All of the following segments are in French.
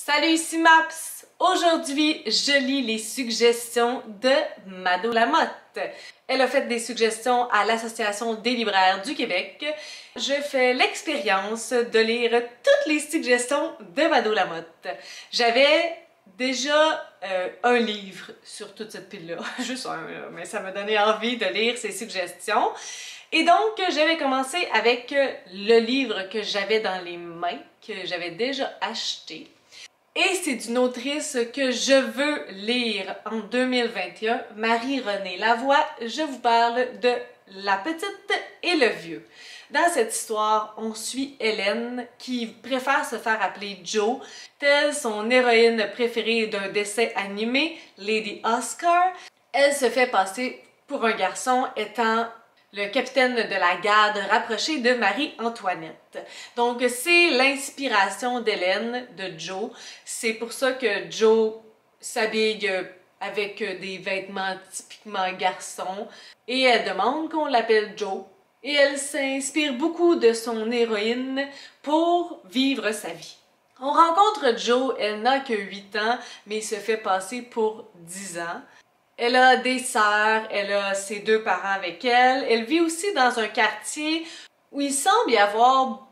Salut, ici Maps! Aujourd'hui, je lis les suggestions de Mado Lamotte. Elle a fait des suggestions à l'Association des libraires du Québec. Je fais l'expérience de lire toutes les suggestions de Mado Lamotte. J'avais déjà un livre sur toute cette pile-là, juste un, mais ça m'a donné envie de lire ses suggestions. Et donc, j'avais commencé avec le livre que j'avais dans les mains, que j'avais déjà acheté. Et c'est d'une autrice que je veux lire en 2021, Marie-Renée Lavoie. Je vous parle de La petite et le vieux. Dans cette histoire, on suit Hélène qui préfère se faire appeler Jo, telle son héroïne préférée d'un dessin animé, Lady Oscar. Elle se fait passer pour un garçon étant le capitaine de la garde rapproché de Marie-Antoinette. Donc, c'est l'inspiration d'Hélène, de Jo. C'est pour ça que Jo s'habille avec des vêtements typiquement garçons. Et elle demande qu'on l'appelle Jo. Et elle s'inspire beaucoup de son héroïne pour vivre sa vie. On rencontre Jo, elle n'a que 8 ans, mais se fait passer pour 10 ans. Elle a des sœurs, elle a ses 2 parents avec elle. Elle vit aussi dans un quartier où il semble y avoir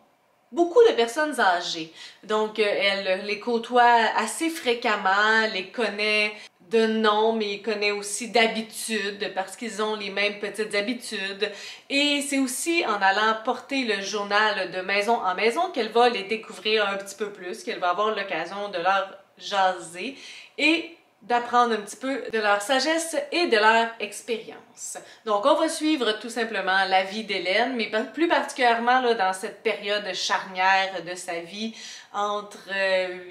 beaucoup de personnes âgées. Donc, elle les côtoie assez fréquemment, les connaît de nom, mais connaît aussi d'habitude parce qu'ils ont les mêmes petites habitudes. Et c'est aussi en allant porter le journal de maison en maison qu'elle va les découvrir un petit peu plus, qu'elle va avoir l'occasion de leur jaser et d'apprendre un petit peu de leur sagesse et de leur expérience. Donc, on va suivre tout simplement la vie d'Hélène, mais plus particulièrement là, dans cette période charnière de sa vie entre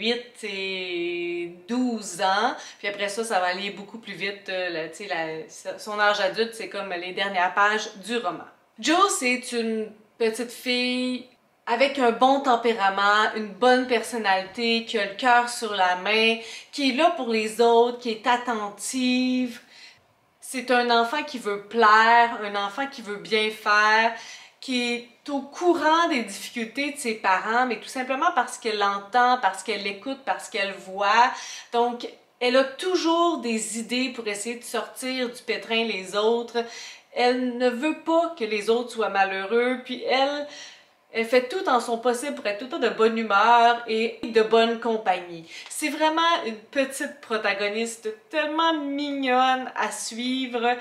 8 et 12 ans. Puis après ça, ça va aller beaucoup plus vite. Son âge adulte, c'est comme les dernières pages du roman. Jo, c'est une petite fille avec un bon tempérament, une bonne personnalité, qui a le cœur sur la main, qui est là pour les autres, qui est attentive. C'est un enfant qui veut plaire, un enfant qui veut bien faire, qui est au courant des difficultés de ses parents, mais tout simplement parce qu'elle l'entend, parce qu'elle l'écoute, parce qu'elle voit. Donc, elle a toujours des idées pour essayer de sortir du pétrin les autres. Elle ne veut pas que les autres soient malheureux, puis elle fait tout en son possible pour être tout le temps de bonne humeur et de bonne compagnie. C'est vraiment une petite protagoniste tellement mignonne à suivre.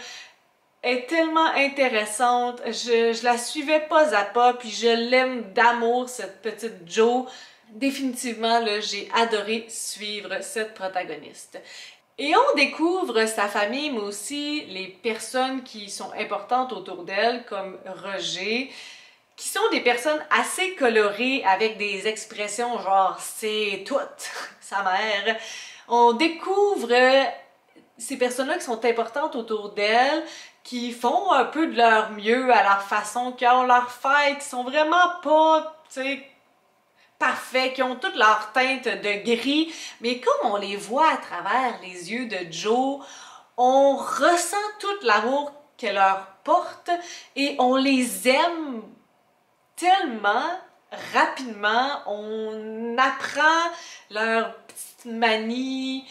Elle est tellement intéressante. Je la suivais pas à pas, puis je l'aime d'amour, cette petite Jo. Définitivement, là, j'ai adoré suivre cette protagoniste. Et on découvre sa famille, mais aussi les personnes qui sont importantes autour d'elle, comme Roger, qui sont des personnes assez colorées avec des expressions genre « c'est tout », sa mère. On découvre ces personnes-là qui sont importantes autour d'elle, qui font un peu de leur mieux à leur façon, qui ont leur fête, qui sont vraiment pas, tu sais, parfaits, qui ont toute leur teinte de gris, mais comme on les voit à travers les yeux de Jo, on ressent tout l'amour qu'elle leur porte et on les aime tellement rapidement, on apprend leurs petites manies,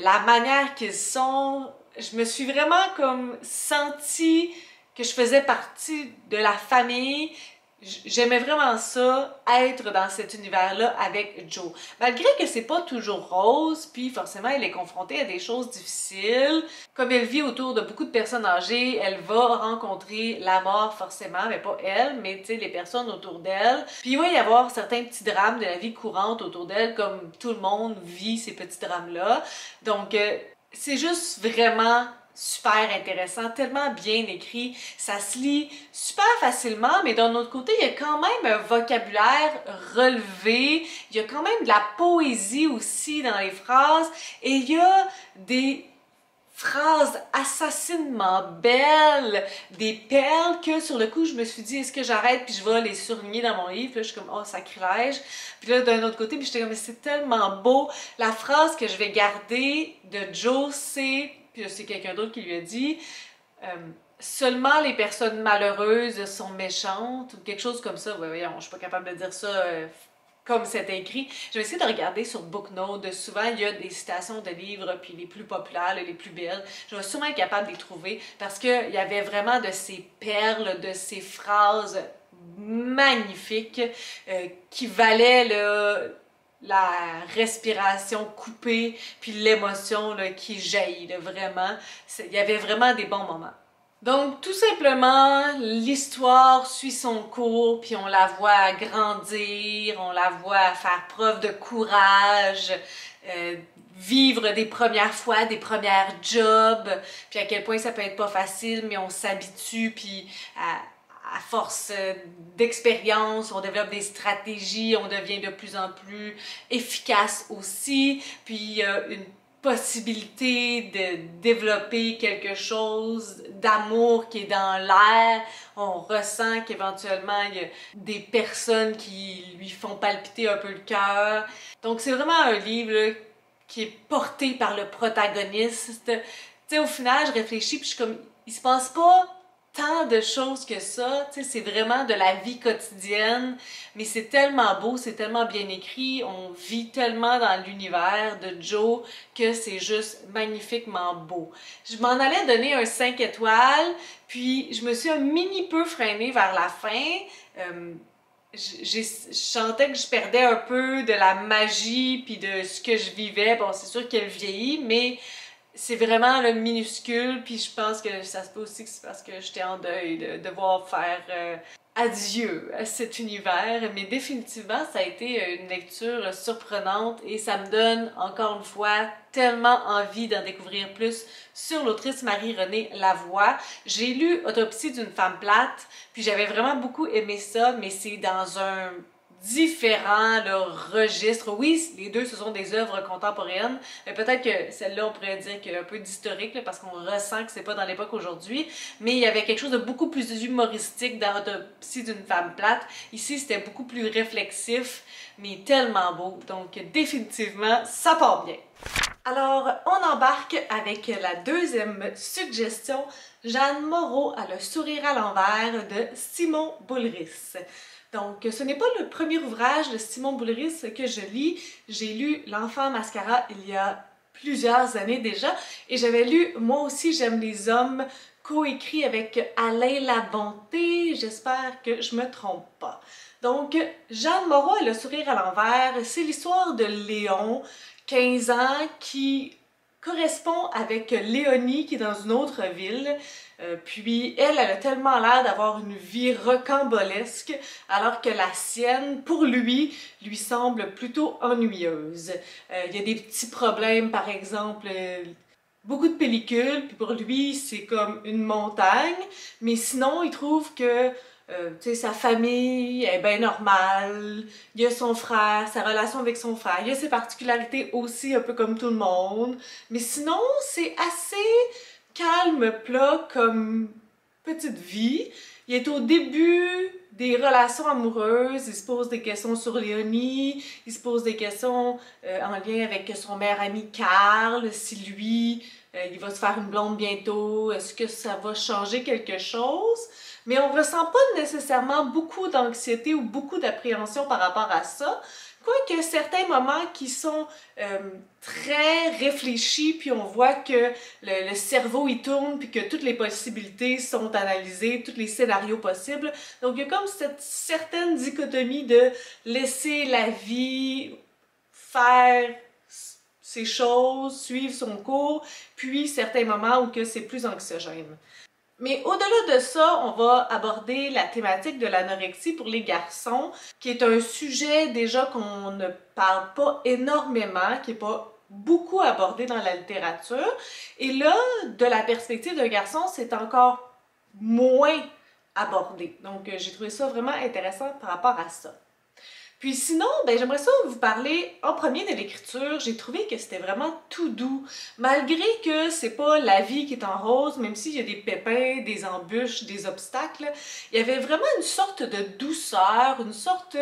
la manière qu'ils sont. Je me suis vraiment comme sentie que je faisais partie de la famille. J'aimais vraiment ça, être dans cet univers-là avec Jo. Malgré que c'est pas toujours rose, puis forcément elle est confrontée à des choses difficiles. Comme elle vit autour de beaucoup de personnes âgées, elle va rencontrer la mort forcément, mais pas elle, mais tu sais, les personnes autour d'elle. Puis il va y avoir certains petits drames de la vie courante autour d'elle, comme tout le monde vit ces petits drames-là. Donc c'est juste vraiment super intéressant, tellement bien écrit, ça se lit super facilement, mais d'un autre côté, il y a quand même un vocabulaire relevé, il y a quand même de la poésie aussi dans les phrases, et il y a des phrases assassinement belles, des perles que sur le coup je me suis dit est-ce que j'arrête puis je vais les surligner dans mon livre, puis là je suis comme oh sacrilège, puis là d'un autre côté puis j'étais comme mais c'est tellement beau. La phrase que je vais garder de Jo c'est, puis c'est quelqu'un d'autre qui lui a dit seulement les personnes malheureuses sont méchantes ou quelque chose comme ça. Ouais, voyons, je suis pas capable de dire ça comme c'est écrit. Je vais essayer de regarder sur Booknote. Souvent, il y a des citations de livres, puis les plus populaires, les plus belles. Je vais sûrement être capable de les trouver parce qu'il y avait vraiment de ces perles, de ces phrases magnifiques qui valaient la respiration coupée, puis l'émotion qui jaillit, là, vraiment. Il y avait vraiment des bons moments. Donc, tout simplement, l'histoire suit son cours, puis on la voit grandir, on la voit faire preuve de courage, vivre des premières fois, des premières jobs, puis à quel point ça peut être pas facile, mais on s'habitue, puis à force d'expérience, on développe des stratégies, on devient de plus en plus efficace aussi, puis une possibilité de développer quelque chose d'amour qui est dans l'air. On ressent qu'éventuellement il y a des personnes qui lui font palpiter un peu le cœur. Donc c'est vraiment un livre là, qui est porté par le protagoniste. Tu sais, au final, je réfléchis puis je suis comme, il se passe pas tant de choses que ça, tu sais, c'est vraiment de la vie quotidienne, mais c'est tellement beau, c'est tellement bien écrit, on vit tellement dans l'univers de Joe que c'est juste magnifiquement beau. Je m'en allais donner un 5 étoiles, puis je me suis un mini peu freinée vers la fin. Je sentais que je perdais un peu de la magie puis de ce que je vivais. Bon, c'est sûr qu'elle vieillit, mais c'est vraiment le minuscule, puis je pense que ça se peut aussi que c'est parce que j'étais en deuil de devoir faire adieu à cet univers, mais définitivement ça a été une lecture surprenante et ça me donne encore une fois tellement envie d'en découvrir plus sur l'autrice Marie-Renée Lavoie. J'ai lu Autopsie d'une femme plate, puis j'avais vraiment beaucoup aimé ça, mais c'est dans un différents registres. Oui, les deux, ce sont des œuvres contemporaines, mais peut-être que celle-là, on pourrait dire qu'il y a un peu d'historique, parce qu'on ressent que c'est pas dans l'époque aujourd'hui, mais il y avait quelque chose de beaucoup plus humoristique dans Autopsie d'une femme plate. Ici, c'était beaucoup plus réflexif, mais tellement beau. Donc, définitivement, ça part bien. Alors, on embarque avec la deuxième suggestion, Jeanne Moreau a le sourire à l'envers de Simon Boulris. Donc, ce n'est pas le premier ouvrage de Simon Boulris que je lis. J'ai lu L'Enfant Mascara il y a plusieurs années déjà et j'avais lu Moi aussi j'aime les hommes, coécrit avec Alain Labonté. J'espère que je me trompe pas. Donc, Jeanne Moreau a le sourire à l'envers. C'est l'histoire de Léon, 15 ans, qui correspond avec Léonie qui est dans une autre ville. Puis elle a tellement l'air d'avoir une vie rocambolesque alors que la sienne, pour lui semble plutôt ennuyeuse. Il y a des petits problèmes, par exemple, beaucoup de pellicules, puis pour lui c'est comme une montagne, mais sinon il trouve que sa famille est bien normale, il y a son frère, sa relation avec son frère, il y a ses particularités aussi un peu comme tout le monde, mais sinon c'est assez calme, plat comme petite vie. Il est au début des relations amoureuses, il se pose des questions sur Léonie, il se pose des questions en lien avec son meilleur ami Carl, si lui, il va se faire une blonde bientôt, est-ce que ça va changer quelque chose? Mais on ressent pas nécessairement beaucoup d'anxiété ou beaucoup d'appréhension par rapport à ça. Quoique certains moments qui sont très réfléchis, puis on voit que le cerveau il tourne, puis que toutes les possibilités sont analysées, tous les scénarios possibles. Donc il y a comme cette certaine dichotomie de laisser la vie faire ses choses, suivre son cours, puis certains moments où que c'est plus anxiogène. Mais au-delà de ça, on va aborder la thématique de l'anorexie pour les garçons, qui est un sujet déjà qu'on ne parle pas énormément, qui n'est pas beaucoup abordé dans la littérature. Et là, de la perspective d'un garçon, c'est encore moins abordé. Donc, j'ai trouvé ça vraiment intéressant par rapport à ça. Puis sinon, ben, j'aimerais ça vous parler en premier de l'écriture. J'ai trouvé que c'était vraiment tout doux. Malgré que c'est pas la vie qui est en rose, même s'il y a des pépins, des embûches, des obstacles, il y avait vraiment une sorte de douceur, une sorte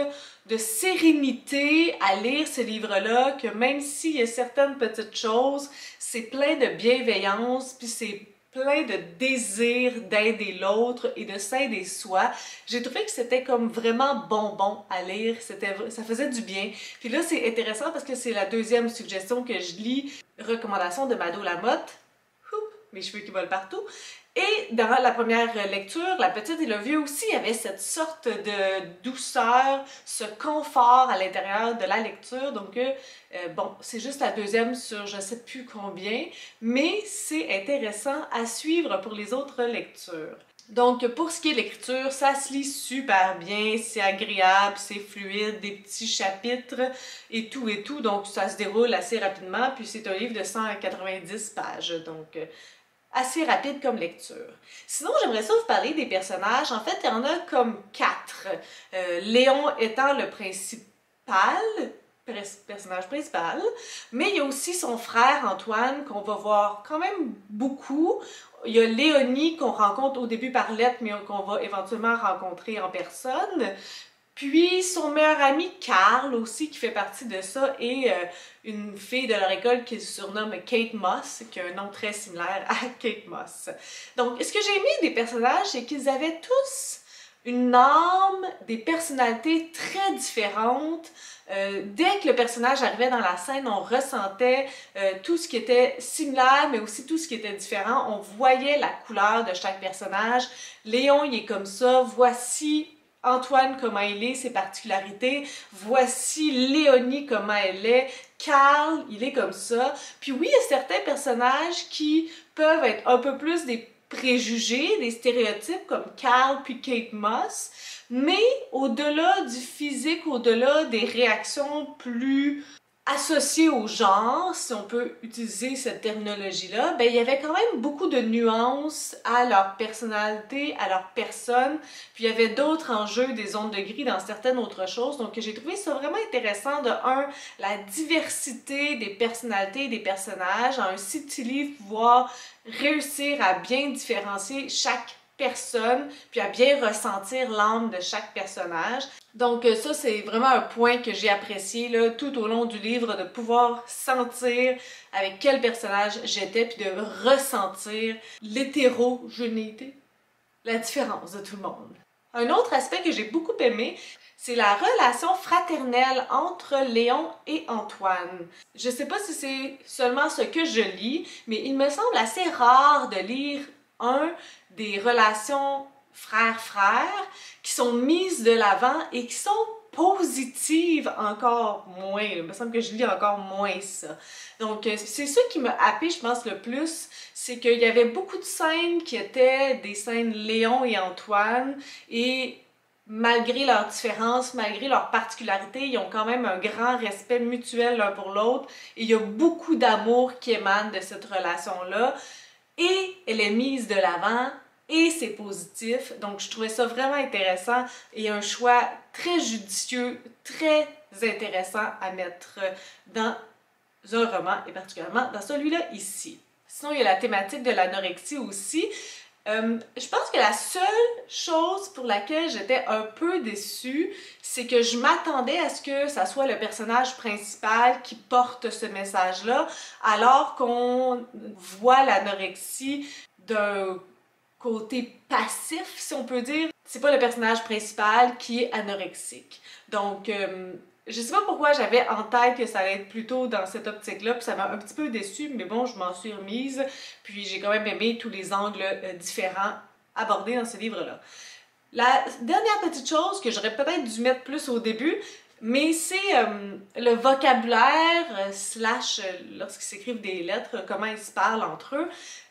de sérénité à lire ce livre-là, que même s'il y a certaines petites choses, c'est plein de bienveillance, puis c'est plein de désir d'aider l'autre et de s'aider soi. J'ai trouvé que c'était comme vraiment bonbon à lire, ça faisait du bien. Puis là, c'est intéressant parce que c'est la deuxième suggestion que je lis, recommandation de Mado Lamotte. Oups, mes cheveux qui volent partout. Et dans la première lecture, La petite et le vieux aussi, il y avait cette sorte de douceur, ce confort à l'intérieur de la lecture. Donc, bon, c'est juste la deuxième sur je sais plus combien, mais c'est intéressant à suivre pour les autres lectures. Donc, pour ce qui est l'écriture, ça se lit super bien, c'est agréable, c'est fluide, des petits chapitres et tout. Donc, ça se déroule assez rapidement, puis c'est un livre de 190 pages. Donc, assez rapide comme lecture. Sinon, j'aimerais ça vous parler des personnages. En fait, il y en a comme 4. Léon étant le personnage principal, mais il y a aussi son frère Antoine qu'on va voir quand même beaucoup. Il y a Léonie qu'on rencontre au début par lettre, mais qu'on va éventuellement rencontrer en personne. Puis son meilleur ami Carl aussi qui fait partie de ça et une fille de leur école qui se surnomme Kate Moss, qui a un nom très similaire à Kate Moss. Donc ce que j'ai aimé des personnages, c'est qu'ils avaient tous une âme, des personnalités très différentes. Dès que le personnage arrivait dans la scène, on ressentait tout ce qui était similaire, mais aussi tout ce qui était différent. On voyait la couleur de chaque personnage. Léon, il est comme ça. Voici Antoine, comment il est, ses particularités. Voici Léonie, comment elle est. Carl, il est comme ça. Puis oui, il y a certains personnages qui peuvent être un peu plus des préjugés, des stéréotypes, comme Carl puis Kate Moss. Mais au-delà du physique, au-delà des réactions plus associées au genre, si on peut utiliser cette terminologie-là, ben, il y avait quand même beaucoup de nuances à leur personnalité, à leur personne, puis il y avait d'autres enjeux, des zones de gris dans certaines autres choses, donc j'ai trouvé ça vraiment intéressant de la diversité des personnalités et des personnages, en un si petit livre, pouvoir réussir à bien différencier chaque personne, puis à bien ressentir l'âme de chaque personnage. Donc ça, c'est vraiment un point que j'ai apprécié là, tout au long du livre, de pouvoir sentir avec quel personnage j'étais, puis de ressentir l'hétérogénéité, la différence de tout le monde. Un autre aspect que j'ai beaucoup aimé, c'est la relation fraternelle entre Léon et Antoine. Je sais pas si c'est seulement ce que je lis, mais il me semble assez rare de lire des relations frères-frères qui sont mises de l'avant et qui sont positives encore moins. Il me semble que je lis encore moins ça. Donc, c'est ça qui m'a happé, je pense, le plus, c'est qu'il y avait beaucoup de scènes qui étaient des scènes Léon et Antoine, et malgré leurs différences, malgré leurs particularités, ils ont quand même un grand respect mutuel l'un pour l'autre, et il y a beaucoup d'amour qui émane de cette relation-là. Et elle est mise de l'avant, et c'est positif. Donc, je trouvais ça vraiment intéressant et un choix très judicieux, très intéressant à mettre dans un roman, et particulièrement dans celui-là ici. Sinon, il y a la thématique de l'anorexie aussi. Je pense que la seule chose pour laquelle j'étais un peu déçue, c'est que je m'attendais à ce que ça soit le personnage principal qui porte ce message-là, alors qu'on voit l'anorexie d'un côté passif, si on peut dire. C'est pas le personnage principal qui est anorexique. Donc, je sais pas pourquoi j'avais en tête que ça allait être plutôt dans cette optique-là, puis ça m'a un petit peu déçue, mais bon, je m'en suis remise, puis j'ai quand même aimé tous les angles différents abordés dans ce livre-là. La dernière petite chose que j'aurais peut-être dû mettre plus au début, mais c'est le vocabulaire slash lorsqu'ils s'écrivent des lettres, comment ils se parlent entre eux.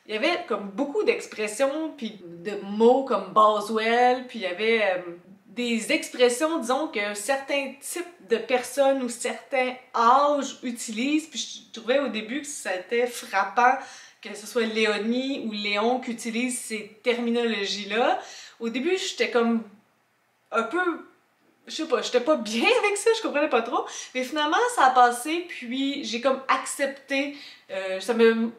Il y avait comme beaucoup d'expressions puis de mots comme Boswell, puis il y avait des expressions, disons, que certains types de personnes ou certains âges utilisent, puis je trouvais au début que c'était frappant que ce soit Léonie ou Léon qui utilisent ces terminologies-là. Au début, j'étais comme un peu, je sais pas, j'étais pas bien avec ça, je comprenais pas trop, mais finalement ça a passé, puis j'ai comme accepté, ça me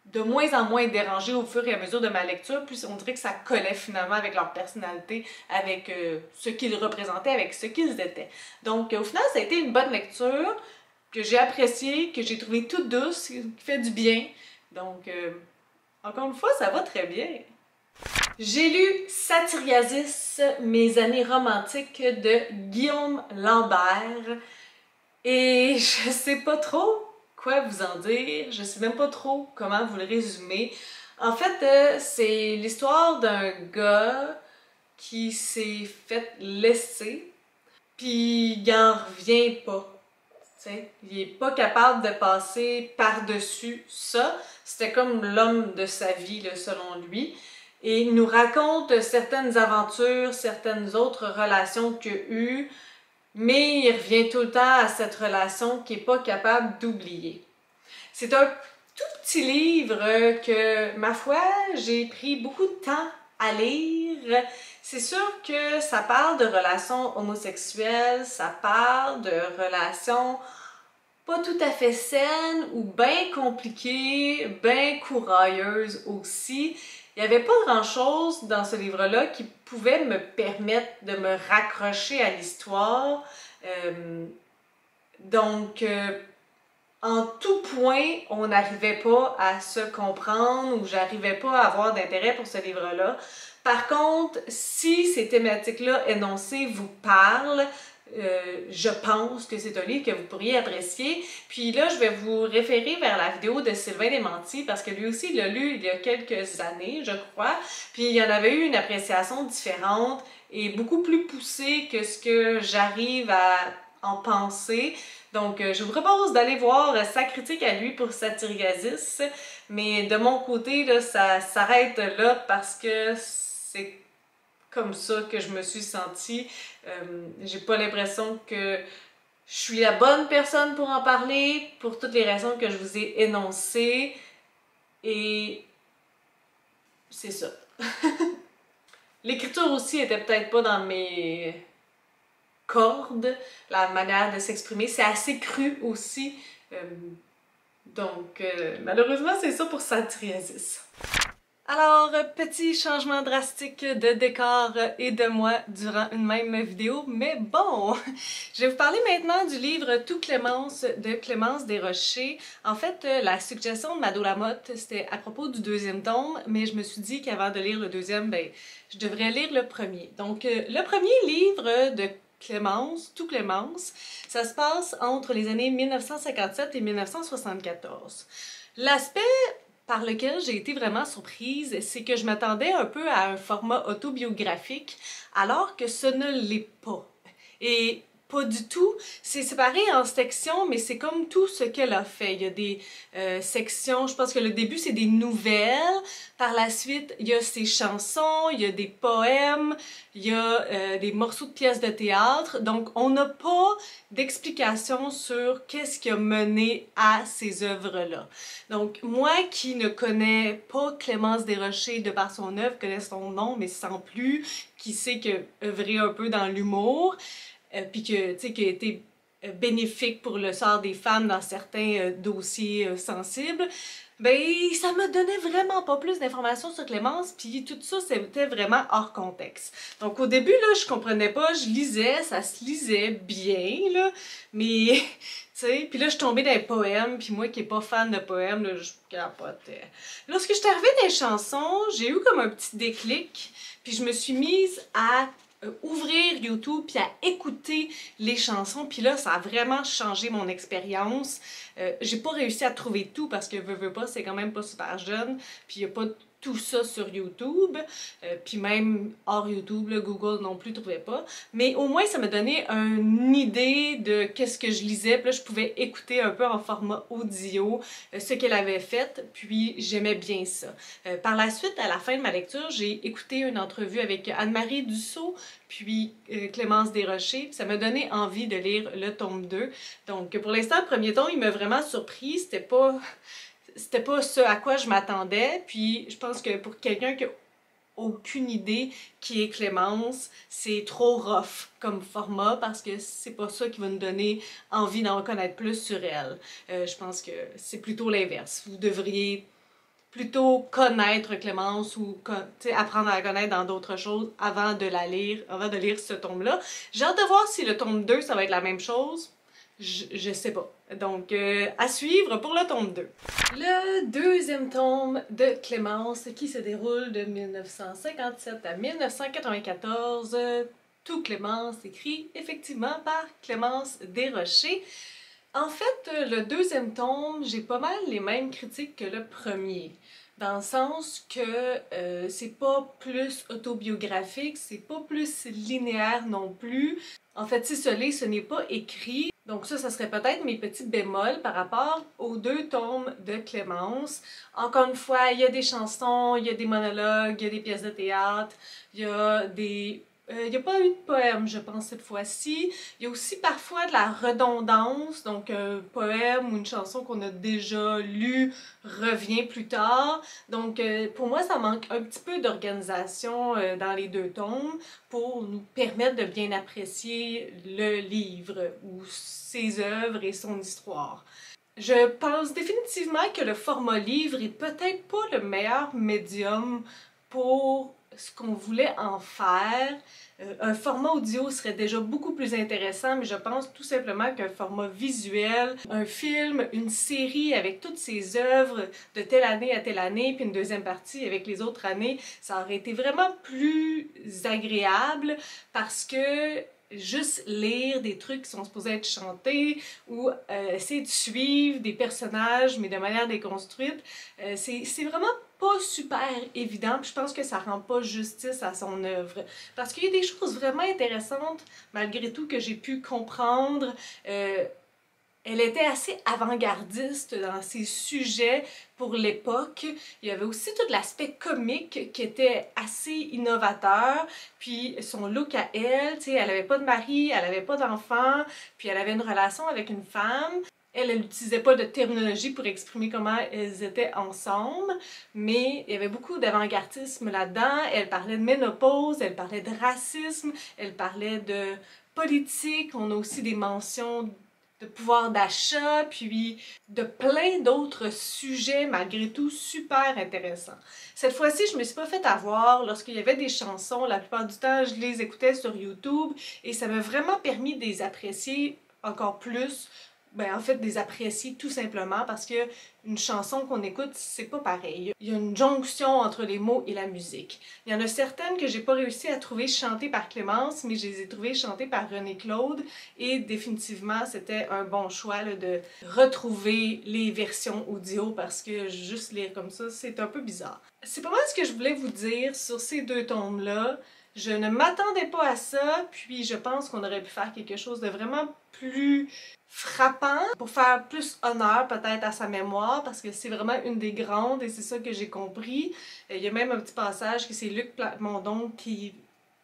de moins en moins dérangé au fur et à mesure de ma lecture, puis on dirait que ça collait finalement avec leur personnalité, avec ce qu'ils représentaient, avec ce qu'ils étaient. Donc au final, ça a été une bonne lecture, que j'ai appréciée, que j'ai trouvée toute douce, qui fait du bien. Donc Encore une fois, ça va très bien. J'ai lu Satyriasis, mes années romantiques de Guillaume Lambert et je sais pas trop quoi vous en dire, je sais même pas trop comment vous le résumer. En fait, c'est l'histoire d'un gars qui s'est fait laisser, puis il en revient pas. T'sais, il est pas capable de passer par-dessus ça. C'était comme l'homme de sa vie, là, selon lui. Et il nous raconte certaines aventures, certaines autres relations qu'il a eues, mais il revient tout le temps à cette relation qu'il n'est pas capable d'oublier. C'est un tout petit livre que, ma foi, j'ai pris beaucoup de temps à lire. C'est sûr que ça parle de relations homosexuelles, ça parle de relations pas tout à fait saines ou bien compliquées, bien courailleuses aussi. Il n'y avait pas grand-chose dans ce livre-là qui pouvait me permettre de me raccrocher à l'histoire. Donc, en tout point, on n'arrivait pas à se comprendre ou j'arrivais pas à avoir d'intérêt pour ce livre-là. Par contre, si ces thématiques-là énoncées vous parlent, je pense que c'est un livre que vous pourriez apprécier. Puis là, je vais vous référer vers la vidéo de Sylvain Desmentiers parce que lui aussi, il l'a lu il y a quelques années, je crois. Puis il y en avait eu une appréciation différente et beaucoup plus poussée que ce que j'arrive à en penser. Donc, je vous propose d'aller voir sa critique à lui pour Satyriasis. Mais de mon côté, là, ça s'arrête là parce que c'est comme ça que je me suis sentie. J'ai pas l'impression que je suis la bonne personne pour en parler, pour toutes les raisons que je vous ai énoncées. Et c'est ça. L'écriture aussi était peut-être pas dans mes cordes, la manière de s'exprimer. C'est assez cru aussi. Donc, malheureusement, c'est ça pour Satyriasis. Alors, petit changement drastique de décor et de moi durant une même vidéo, mais bon! Je vais vous parler maintenant du livre Tout Clémence de Clémence Desrochers. En fait, la suggestion de Mado Lamotte, c'était à propos du deuxième tome, mais je me suis dit qu'avant de lire le deuxième, ben, je devrais lire le premier. Donc, le premier livre de Clémence, Tout Clémence, ça se passe entre les années 1957 et 1974. L'aspect par lequel j'ai été vraiment surprise, c'est que je m'attendais un peu à un format autobiographique, alors que ce ne l'est pas. Et pas du tout. C'est séparé en sections, mais c'est comme tout ce qu'elle a fait. Il y a des sections, je pense que le début c'est des nouvelles, par la suite il y a ses chansons, il y a des poèmes, il y a des morceaux de pièces de théâtre, donc on n'a pas d'explication sur qu'est-ce qui a mené à ces œuvres-là. Donc moi qui ne connais pas Clémence Desrochers de par son œuvre, connais son nom mais sans plus, qui sait que œuvrer un peu dans l'humour, puis que, tu sais, qui a été bénéfique pour le sort des femmes dans certains dossiers sensibles, ben ça me donnait vraiment pas plus d'informations sur Clémence, puis tout ça c'était vraiment hors contexte. Donc au début là, je comprenais pas, je lisais, ça se lisait bien là, mais tu sais, puis là je suis tombée dans les poèmes, puis moi qui est pas fan de poèmes, là, je capotais. Lorsque je suis arrivée dans les chansons, j'ai eu comme un petit déclic, puis je me suis mise à ouvrir YouTube puis à écouter les chansons, puis là ça a vraiment changé mon expérience. J'ai pas réussi à trouver tout parce que veux pas, c'est quand même pas super jeune, puis il y a pas tout ça sur YouTube, puis même hors YouTube, là, Google non plus trouvait pas, mais au moins ça m'a donné une idée de qu'est-ce que je lisais, puis là je pouvais écouter un peu en format audio ce qu'elle avait fait, puis j'aimais bien ça. Par la suite, à la fin de ma lecture, j'ai écouté une entrevue avec Anne-Marie Dussault, puis Clémence Desrochers, puis ça m'a donné envie de lire le tome 2. Donc pour l'instant, le premier tome, il m'a vraiment surpris, c'était pas ce à quoi je m'attendais, puis je pense que pour quelqu'un qui a aucune idée qui est Clémence, c'est trop rough comme format parce que c'est pas ça qui va nous donner envie d'en connaître plus sur elle. Je pense que c'est plutôt l'inverse. Vous devriez plutôt connaître Clémence ou apprendre à la connaître dans d'autres choses avant de la lire, avant de lire ce tome-là. J'ai hâte de voir si le tome 2, ça va être la même chose. je sais pas. Donc, à suivre pour le tome 2. Le deuxième tome de Clémence qui se déroule de 1957 à 1994. Tout Clémence, écrit effectivement par Clémence Desrochers. En fait, le deuxième tome, j'ai pas mal les mêmes critiques que le premier. Dans le sens que c'est pas plus autobiographique, c'est pas plus linéaire non plus. En fait, si ce n'est pas écrit. Donc ça serait peut-être mes petits bémols par rapport aux deux tomes de Clémence. Encore une fois, il y a des chansons, il y a des monologues, il y a des pièces de théâtre, il y a des... il n'y a pas eu de poème, je pense, cette fois-ci. Il y a aussi parfois de la redondance, donc un poème ou une chanson qu'on a déjà lue revient plus tard. Donc pour moi, ça manque un petit peu d'organisation dans les deux tomes pour nous permettre de bien apprécier le livre ou ses œuvres et son histoire. Je pense définitivement que le format livre est peut-être pas le meilleur médium pour ce qu'on voulait en faire. Un format audio serait déjà beaucoup plus intéressant, mais je pense tout simplement qu'un format visuel, un film, une série avec toutes ses œuvres de telle année à telle année, puis une deuxième partie avec les autres années, ça aurait été vraiment plus agréable parce que juste lire des trucs qui sont supposés être chantés ou essayer de suivre des personnages mais de manière déconstruite, c'est vraiment pas super évident, puis je pense que ça rend pas justice à son œuvre. Parce qu'il y a des choses vraiment intéressantes, malgré tout, que j'ai pu comprendre. Elle était assez avant-gardiste dans ses sujets pour l'époque. Il y avait aussi tout l'aspect comique qui était assez innovateur. Puis son look à elle, tu sais, elle avait pas de mari, elle avait pas d'enfant, puis elle avait une relation avec une femme. Elle n'utilisait pas de terminologie pour exprimer comment elles étaient ensemble, mais il y avait beaucoup d'avant-gardisme là-dedans. Elle parlait de ménopause, elle parlait de racisme, elle parlait de politique. On a aussi des mentions de pouvoir d'achat, puis de plein d'autres sujets, malgré tout, super intéressants. Cette fois-ci, je me suis pas fait avoir lorsqu'il y avait des chansons. La plupart du temps, je les écoutais sur YouTube et ça m'a vraiment permis de les apprécier encore plus. Ben, en fait, de les apprécier tout simplement parce que une chanson qu'on écoute, c'est pas pareil. Il y a une jonction entre les mots et la musique. Il y en a certaines que j'ai pas réussi à trouver chantées par Clémence, mais je les ai trouvées chantées par René Claude et définitivement, c'était un bon choix là, de retrouver les versions audio parce que juste lire comme ça, c'est un peu bizarre. C'est pas mal ce que je voulais vous dire sur ces deux tomes-là. Je ne m'attendais pas à ça, puis je pense qu'on aurait pu faire quelque chose de vraiment plus frappant pour faire plus honneur peut-être à sa mémoire parce que c'est vraiment une des grandes et c'est ça que j'ai compris. Il y a même un petit passage que c'est Luc Plamondon qui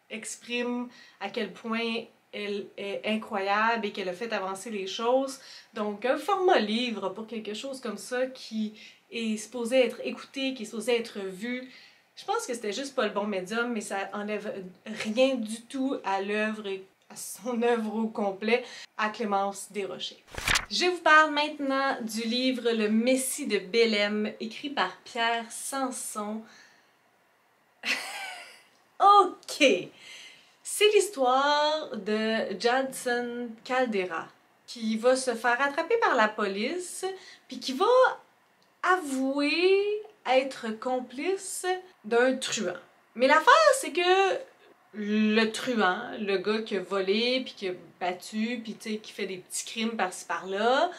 exprime à quel point elle est incroyable et qu'elle a fait avancer les choses. Donc un format livre pour quelque chose comme ça qui est supposé être écouté, qui est supposé être vu. Je pense que c'était juste pas le bon médium, mais ça enlève rien du tout à l'œuvre, à son œuvre au complet, à Clémence Desrochers. Je vous parle maintenant du livre Le Messie de Bélem, écrit par Pierre Sanson. Ok! C'est l'histoire de Jadson Caldera, qui va se faire attraper par la police, puis qui va avouer être complice d'un truand. Mais l'affaire, c'est que le truand, le gars qui a volé, puis qui a battu, puis tu sais, qui fait des petits crimes par-ci par-là,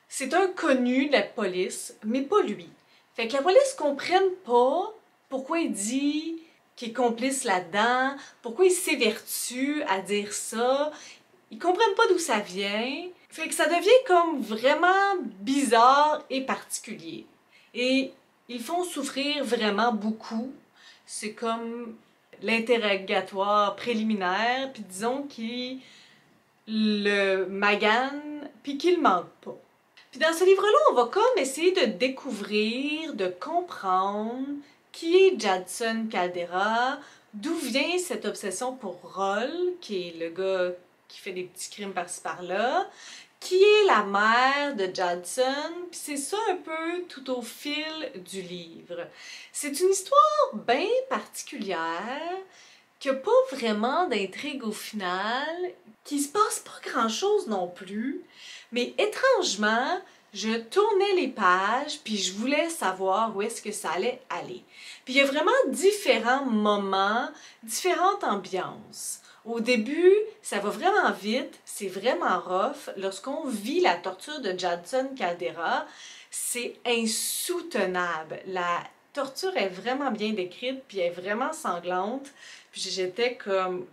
c'est un connu de la police, mais pas lui. Fait que la police comprenne pas pourquoi il dit qu'il est complice là-dedans, pourquoi il s'évertue à dire ça. Ils comprennent pas d'où ça vient. Fait que ça devient comme vraiment bizarre et particulier. Et ils font souffrir vraiment beaucoup. C'est comme l'interrogatoire préliminaire, puis disons qu'ils le maganent, puis qu'il manque pas. Puis dans ce livre-là, on va comme essayer de découvrir, de comprendre qui est Jadson Caldera, d'où vient cette obsession pour Roll, qui est le gars qui fait des petits crimes par-ci par-là, qui est la mère de Jadson, puis c'est ça un peu tout au fil du livre. C'est une histoire bien particulière, qu'il n'y a pas vraiment d'intrigue au final, qu'il se passe pas grand-chose non plus, mais étrangement, je tournais les pages, puis je voulais savoir où est-ce que ça allait aller. Puis il y a vraiment différents moments, différentes ambiances. Au début, ça va vraiment vite, c'est vraiment rough. Lorsqu'on vit la torture de Judson Caldera, c'est insoutenable. La torture est vraiment bien décrite, puis elle est vraiment sanglante. Puis j'étais comme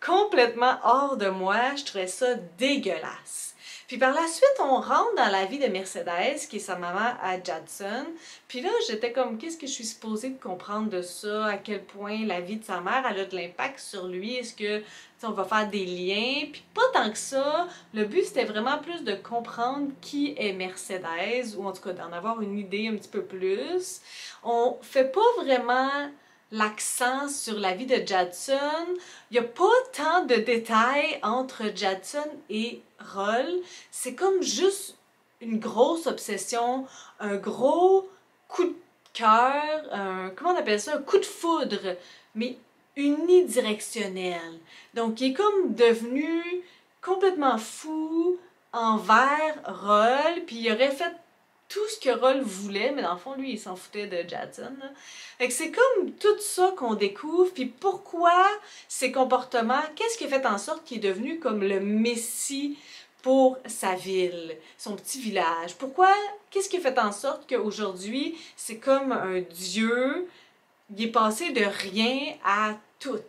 complètement hors de moi, je trouvais ça dégueulasse. Puis par la suite, on rentre dans la vie de Mercedes, qui est sa maman à Judson. Puis là, j'étais comme, qu'est-ce que je suis supposée de comprendre de ça? À quel point la vie de sa mère, elle a de l'impact sur lui? Est-ce que, on va faire des liens? Puis pas tant que ça. Le but, c'était vraiment plus de comprendre qui est Mercedes, ou en tout cas d'en avoir une idée un petit peu plus. On fait pas vraiment l'accent sur la vie de Judson. Il n'y a pas tant de détails entre Judson et Roll. C'est comme juste une grosse obsession, un gros coup de cœur, comment on appelle ça? Un coup de foudre, mais unidirectionnel. Donc, il est comme devenu complètement fou envers Roll, puis il aurait fait tout ce que Roll voulait, mais dans le fond, lui, il s'en foutait de Judson. Fait que c'est comme tout ça qu'on découvre, puis pourquoi ces comportements, qu'est-ce qui a fait en sorte qu'il est devenu comme le messie pour sa ville, son petit village. Pourquoi, qu'est-ce qui a fait en sorte qu'aujourd'hui, c'est comme un dieu, il est passé de rien à tout.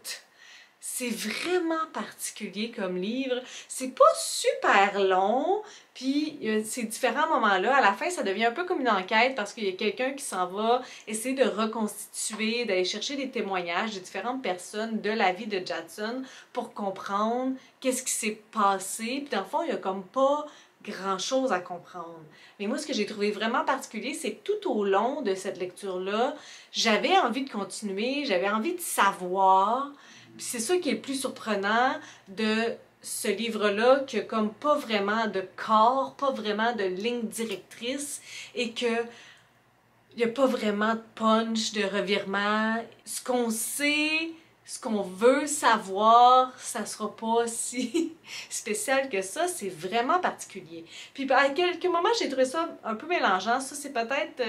C'est vraiment particulier comme livre. C'est pas super long, puis ces différents moments-là, à la fin, ça devient un peu comme une enquête parce qu'il y a quelqu'un qui s'en va essayer de reconstituer, d'aller chercher des témoignages de différentes personnes de la vie de Judson pour comprendre qu'est-ce qui s'est passé. Puis dans le fond, il y a comme pas grand-chose à comprendre. Mais moi, ce que j'ai trouvé vraiment particulier, c'est que tout au long de cette lecture-là, j'avais envie de continuer, j'avais envie de savoir. Puis c'est ça qui est le plus surprenant de ce livre-là, qu'il n'y a comme pas vraiment de corps, pas vraiment de ligne directrice et que il n'y a pas vraiment de punch, de revirement. Ce qu'on sait, ce qu'on veut savoir, ça sera pas si spécial que ça, c'est vraiment particulier. Puis à quelques moments, j'ai trouvé ça un peu mélangeant. Ça, c'est peut-être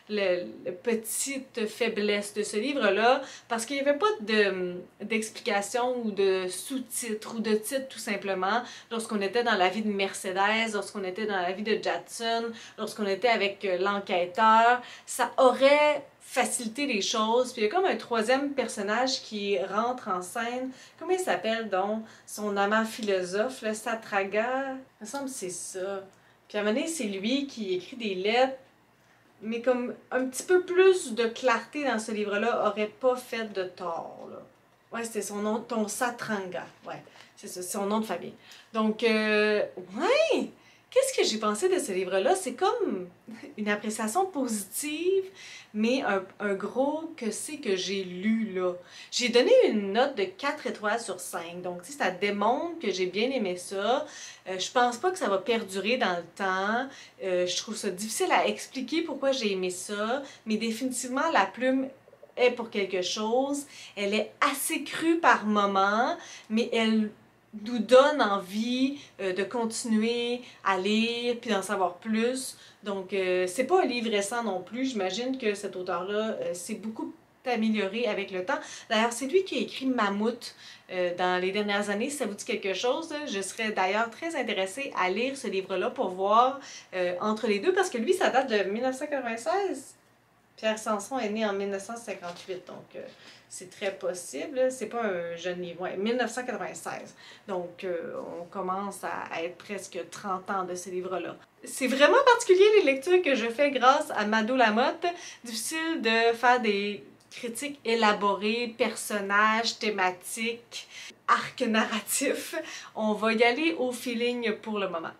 la petite faiblesse de ce livre-là, parce qu'il n'y avait pas d'explication ou de sous-titres ou de titres tout simplement lorsqu'on était dans la vie de Mercedes, lorsqu'on était dans la vie de Judson, lorsqu'on était avec l'enquêteur. Ça aurait facilité les choses. Puis il y a comme un troisième personnage qui rentre en scène. Comment il s'appelle donc? Son amant philosophe, le Satraga. Il me semble que c'est ça. Puis à un moment donné, c'est lui qui écrit des lettres. Mais comme un petit peu plus de clarté dans ce livre-là aurait pas fait de tort, là. Ouais, c'était son nom, ton Satranga. Ouais, c'est ça, c'est son nom de famille. Donc, ouais! Qu'est-ce que j'ai pensé de ce livre-là? C'est comme une appréciation positive, mais un gros que c'est que j'ai lu, là. J'ai donné une note de 4 étoiles sur 5, donc ça démontre que j'ai bien aimé ça. Je pense pas que ça va perdurer dans le temps. Je trouve ça difficile à expliquer pourquoi j'ai aimé ça, mais définitivement, la plume est pour quelque chose. Elle est assez crue par moments, mais elle nous donne envie de continuer à lire puis d'en savoir plus. Donc, c'est pas un livre récent non plus. J'imagine que cet auteur-là s'est beaucoup amélioré avec le temps. D'ailleurs, c'est lui qui a écrit Mammouth dans les dernières années. Si ça vous dit quelque chose, je serais d'ailleurs très intéressée à lire ce livre-là pour voir entre les deux, parce que lui, ça date de 1996. Pierre Sanson est né en 1958, donc c'est très possible. C'est pas un jeune livre, ouais, 1996. Donc on commence à être presque 30 ans de ce livre-là. C'est vraiment particulier les lectures que je fais grâce à Mado Lamotte. Difficile de faire des critiques élaborées, personnages, thématiques, arc narratif. On va y aller au feeling pour le moment.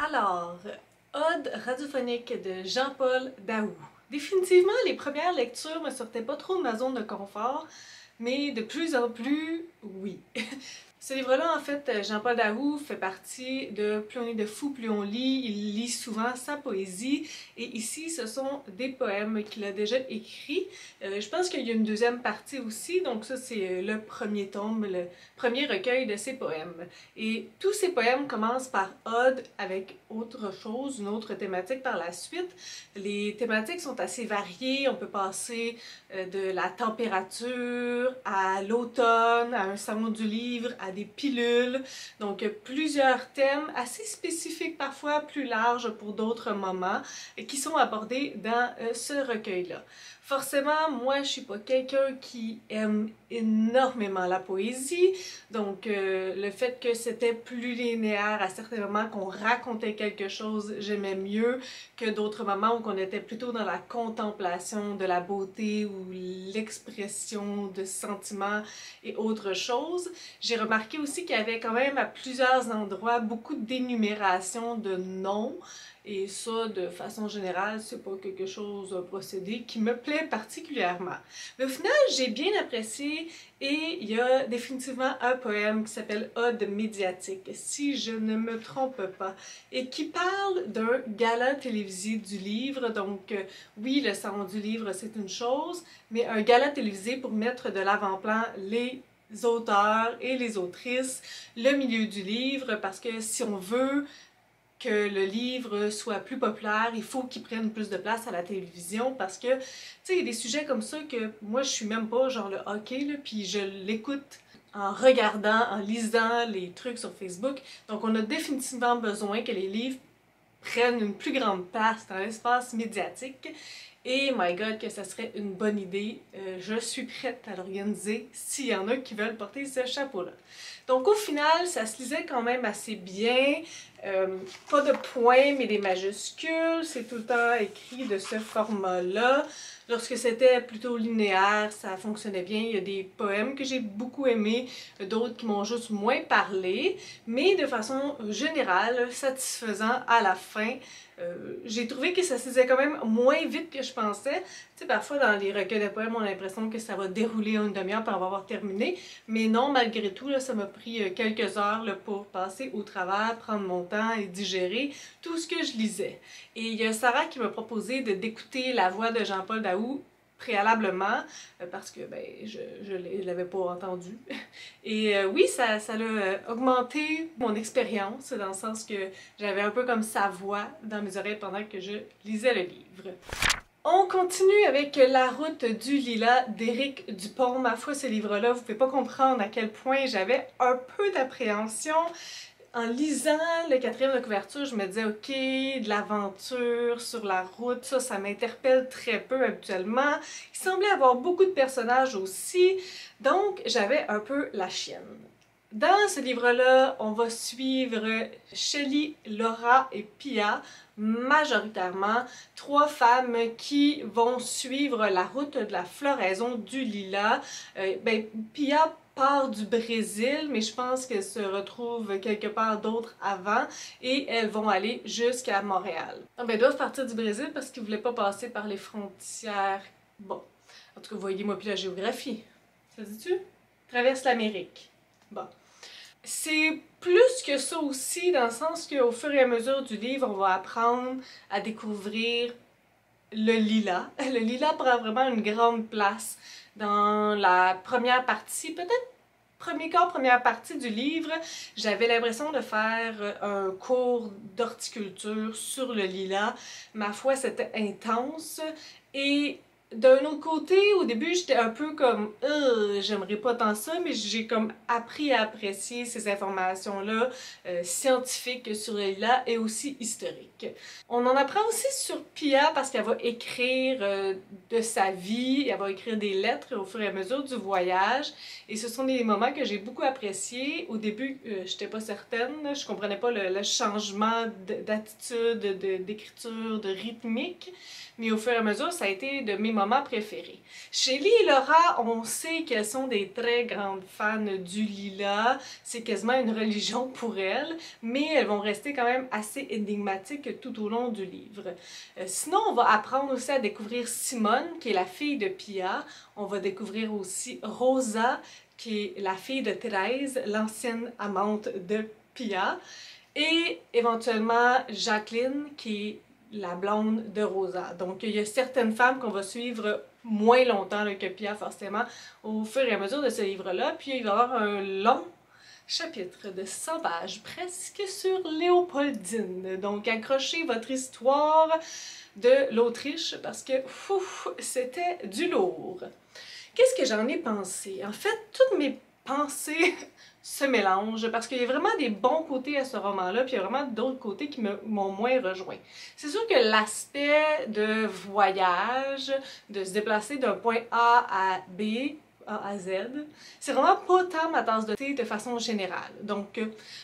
Alors, Ode radiophonique de Jean-Paul Daou. Définitivement, les premières lectures me sortaient pas trop de ma zone de confort, mais de plus en plus, oui. Ce livre-là, en fait, Jean-Paul Daou fait partie de Plus on est de fou, plus on lit. Il lit souvent sa poésie. Et ici, ce sont des poèmes qu'il a déjà écrits. Je pense qu'il y a une deuxième partie aussi. Donc ça, c'est le premier tome, le premier recueil de ses poèmes. Et tous ces poèmes commencent par ode avec autre chose, une autre thématique par la suite. Les thématiques sont assez variées. On peut passer de la température à l'automne, à un salon du livre, à des pilules. Donc plusieurs thèmes assez spécifiques, parfois plus larges pour d'autres moments, qui sont abordés dans ce recueil-là. Forcément, moi, je suis pas quelqu'un qui aime énormément la poésie, donc le fait que c'était plus linéaire à certains moments, qu'on racontait quelque chose, j'aimais mieux que d'autres moments où on était plutôt dans la contemplation de la beauté ou l'expression de sentiments et autres choses. J'ai remarqué aussi qu'il y avait quand même à plusieurs endroits beaucoup d'énumération de noms. Et ça, de façon générale, c'est pas quelque chose, un procédé qui me plaît particulièrement. Mais au final, j'ai bien apprécié et il y a définitivement un poème qui s'appelle Ode médiatique, si je ne me trompe pas, et qui parle d'un gala télévisé du livre. Donc oui, le salon du livre, c'est une chose, mais un gala télévisé pour mettre de l'avant-plan les auteurs et les autrices, le milieu du livre, parce que si on veut que le livre soit plus populaire, il faut qu'il prenne plus de place à la télévision parce que, tu sais, il y a des sujets comme ça que moi, je suis même pas genre le hockey, là, puis je l'écoute en regardant, en lisant les trucs sur Facebook. Donc, on a définitivement besoin que les livres prennent une plus grande place dans l'espace médiatique. Et my god, que ça serait une bonne idée. Je suis prête à l'organiser s'il y en a qui veulent porter ce chapeau-là. Donc au final, ça se lisait quand même assez bien. Pas de points, mais des majuscules. C'est tout le temps écrit de ce format-là. Lorsque c'était plutôt linéaire, ça fonctionnait bien. Il y a des poèmes que j'ai beaucoup aimés, d'autres qui m'ont juste moins parlé, mais de façon générale, satisfaisant à la fin. J'ai trouvé que ça se faisait quand même moins vite que je pensais. Tu sais, parfois dans les recueils de poèmes, on a l'impression que ça va dérouler en une demi-heure pour avoir terminé. Mais non, malgré tout, là, ça m'a pris quelques heures là, pour passer au travers, prendre mon temps et digérer tout ce que je lisais. Et il y a Sarah qui m'a proposé d'écouter la voix de Jean-Paul Daou préalablement, parce que ben, je l'avais pas entendu. Et oui, ça a augmenté mon expérience, dans le sens que j'avais un peu comme sa voix dans mes oreilles pendant que je lisais le livre. On continue avec La route du lilas d'Éric Dupont. Ma foi, ce livre-là, vous pouvez pas comprendre à quel point j'avais un peu d'appréhension. En lisant le quatrième de couverture, je me disais, ok, de l'aventure sur la route, ça m'interpelle très peu habituellement. Il semblait avoir beaucoup de personnages aussi, donc j'avais un peu la chienne. Dans ce livre-là, on va suivre Shelly, Laura et Pia, majoritairement, trois femmes qui vont suivre la route de la floraison du lilas. Pia part du Brésil, mais je pense qu'elles se retrouvent quelque part d'autre avant et elles vont aller jusqu'à Montréal. Elles doivent partir du Brésil parce qu'ils ne voulaient pas passer par les frontières. Bon, en tout cas, voyez-moi puis la géographie. Ça dit-tu? Traverse l'Amérique. Bon. C'est plus que ça aussi, dans le sens qu'au fur et à mesure du livre, on va apprendre à découvrir le lilas. Le lilas prend vraiment une grande place dans la première partie, peut-être premier quart, première partie du livre. J'avais l'impression de faire un cours d'horticulture sur le lilas. Ma foi, c'était intense et d'un autre côté, au début, j'étais un peu comme « j'aimerais pas tant ça », mais j'ai comme appris à apprécier ces informations-là scientifiques sur le lilas et aussi historiques. On en apprend aussi sur Pia parce qu'elle va écrire de sa vie, elle va écrire des lettres au fur et à mesure du voyage et ce sont des moments que j'ai beaucoup appréciés. Au début, j'étais pas certaine, je comprenais pas le changement d'attitude, d'écriture, de rythmique, mais au fur et à mesure, ça a été de mes moments préférés. Shelly et Laura, on sait qu'elles sont des très grandes fans du lilas, c'est quasiment une religion pour elles, mais elles vont rester quand même assez énigmatiques tout au long du livre. Sinon, on va apprendre aussi à découvrir Simone, qui est la fille de Pia. On va découvrir aussi Rosa, qui est la fille de Thérèse, l'ancienne amante de Pia. Et éventuellement Jacqueline, qui est la blonde de Rosa. Donc, il y a certaines femmes qu'on va suivre moins longtemps là, que Pia, forcément, au fur et à mesure de ce livre-là. Puis, il va y avoir un long chapitre de 100 pages, presque sur Léopoldine. Donc, accrochez votre histoire de l'Autriche parce que c'était du lourd. Qu'est-ce que j'en ai pensé? En fait, toutes mes pensées se mélangent parce qu'il y a vraiment des bons côtés à ce roman-là, puis il y a vraiment d'autres côtés qui m'ont moins rejoint. C'est sûr que l'aspect de voyage, de se déplacer d'un point A à B, A à Z, c'est vraiment pas tant ma tasse de thé de façon générale. Donc,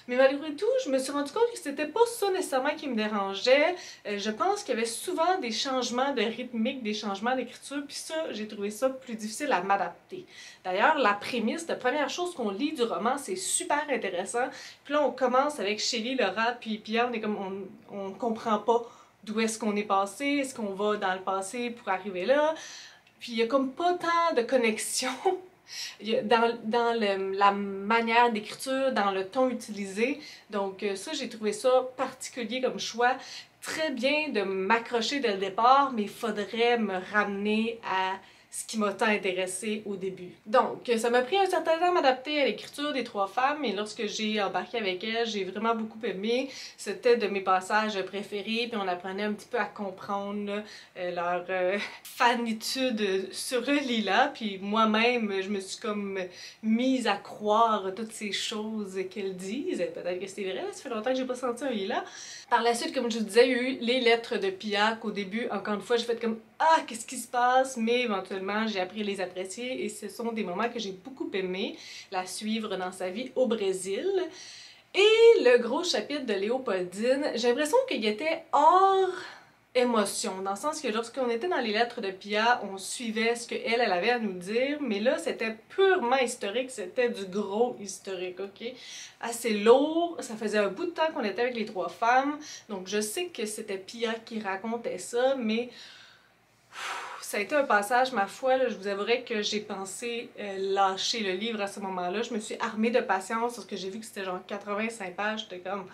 mais malgré tout, je me suis rendu compte que c'était pas ça nécessairement qui me dérangeait. Je pense qu'il y avait souvent des changements de rythmique, des changements d'écriture, puis ça, j'ai trouvé ça plus difficile à m'adapter. D'ailleurs, la prémisse, la première chose qu'on lit du roman, c'est super intéressant. Puis là, on commence avec Shelly, Laura, puis Pierre, on comprend pas d'où est-ce qu'on est passé, est-ce qu'on va dans le passé pour arriver là. Puis il y a comme pas tant de connexion dans la manière d'écriture, dans le ton utilisé. Donc ça, j'ai trouvé ça particulier comme choix. Très bien de m'accrocher dès le départ, mais il faudrait me ramener à ce qui m'a tant intéressé au début. Donc, ça m'a pris un certain temps à m'adapter à l'écriture des trois femmes, et lorsque j'ai embarqué avec elles, j'ai vraiment beaucoup aimé. C'était de mes passages préférés, puis on apprenait un petit peu à comprendre leur fanitude sur le lilas, puis moi-même, je me suis comme mise à croire toutes ces choses qu'elles disent. Peut-être que c'est vrai, ça fait longtemps que j'ai pas senti un lilas. Par la suite, comme je vous disais, il y a eu les lettres de Pia, qu'au début, encore une fois, j'ai fait comme « Ah, qu'est-ce qui se passe? » Mais éventuellement, j'ai appris à les apprécier et ce sont des moments que j'ai beaucoup aimé, la suivre dans sa vie au Brésil. Et le gros chapitre de Léopoldine, j'ai l'impression qu'il était hors émotion, dans le sens que lorsqu'on était dans les lettres de Pia, on suivait ce qu'elle avait à nous dire, mais là, c'était purement historique, c'était du gros historique, ok? Assez lourd, ça faisait un bout de temps qu'on était avec les trois femmes, donc je sais que c'était Pia qui racontait ça, mais ça a été un passage, ma foi, là, je vous avouerai que j'ai pensé lâcher le livre à ce moment-là. Je me suis armée de patience parce que j'ai vu que c'était genre 85 pages, j'étais comme